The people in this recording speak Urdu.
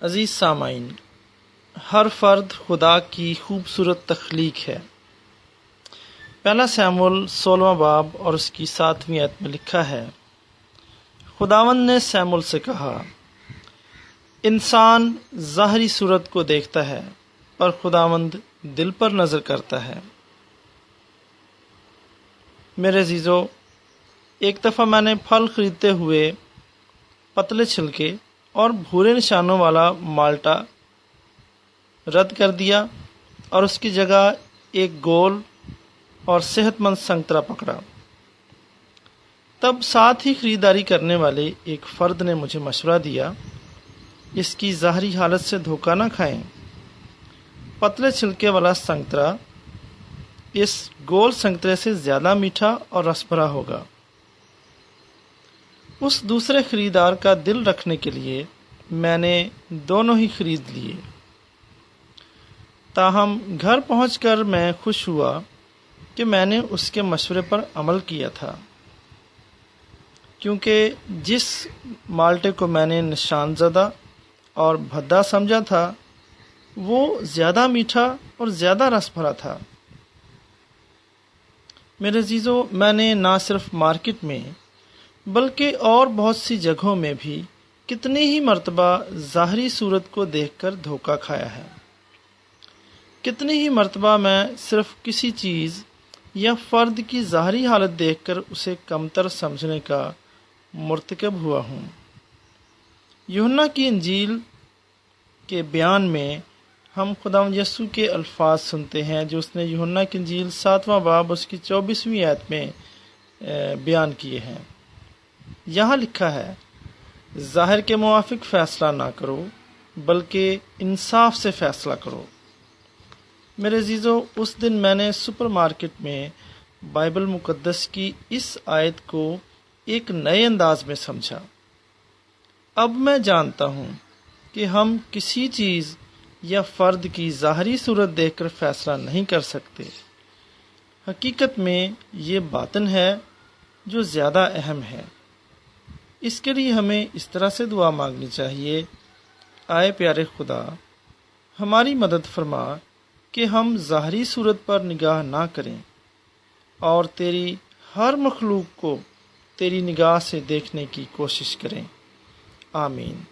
عزیز سامعین، ہر فرد خدا کی خوبصورت تخلیق ہے۔ پہلا سیموئیل 16واں باب اور اس کی 7ویں آیت میں لکھا ہے، خداوند نے سیموئیل سے کہا، انسان ظاہری صورت کو دیکھتا ہے پر خداوند دل پر نظر کرتا ہے۔ میرے عزیزو، ایک دفعہ میں نے پھل خریدتے ہوئے پتلے چھلکے اور بھورے نشانوں والا مالٹا رد کر دیا اور اس کی جگہ ایک گول اور صحت مند سنترا پکڑا۔ تب ساتھ ہی خریداری کرنے والے ایک فرد نے مجھے مشورہ دیا، اس کی ظاہری حالت سے دھوکہ نہ کھائیں، پتلے چھلکے والا سنترا اس گول سنترے سے زیادہ میٹھا اور رس بھرا ہوگا۔ اس دوسرے خریدار کا دل رکھنے کے لیے میں نے دونوں ہی خرید لیے۔ تاہم گھر پہنچ کر میں خوش ہوا کہ میں نے اس کے مشورے پر عمل کیا تھا، کیونکہ جس مالٹے کو میں نے نشان زدہ اور بھدا سمجھا تھا وہ زیادہ میٹھا اور زیادہ رس بھرا تھا۔ میرے عزیزو، میں نے نہ صرف مارکیٹ میں بلکہ اور بہت سی جگہوں میں بھی کتنی ہی مرتبہ ظاہری صورت کو دیکھ کر دھوکہ کھایا ہے۔ کتنی ہی مرتبہ میں صرف کسی چیز یا فرد کی ظاہری حالت دیکھ کر اسے کمتر سمجھنے کا مرتکب ہوا ہوں۔ یوحنا کی انجیل کے بیان میں ہم خداوند یسوع کے الفاظ سنتے ہیں جو اس نے یوحنا کی انجیل 7واں باب اس کی 24ویں آیت میں بیان کیے ہیں۔ یہاں لکھا ہے، ظاہر کے موافق فیصلہ نہ کرو بلکہ انصاف سے فیصلہ کرو۔ میرے عزیزو، اس دن میں نے سپر مارکیٹ میں بائبل مقدس کی اس آیت کو ایک نئے انداز میں سمجھا۔ اب میں جانتا ہوں کہ ہم کسی چیز یا فرد کی ظاہری صورت دیکھ کر فیصلہ نہیں کر سکتے۔ حقیقت میں یہ باطن ہے جو زیادہ اہم ہے۔ اس کے لیے ہمیں اس طرح سے دعا مانگنی چاہیے، آئے پیارے خدا، ہماری مدد فرما کہ ہم ظاہری صورت پر نگاہ نہ کریں اور تیری ہر مخلوق کو تیری نگاہ سے دیکھنے کی کوشش کریں۔ آمین۔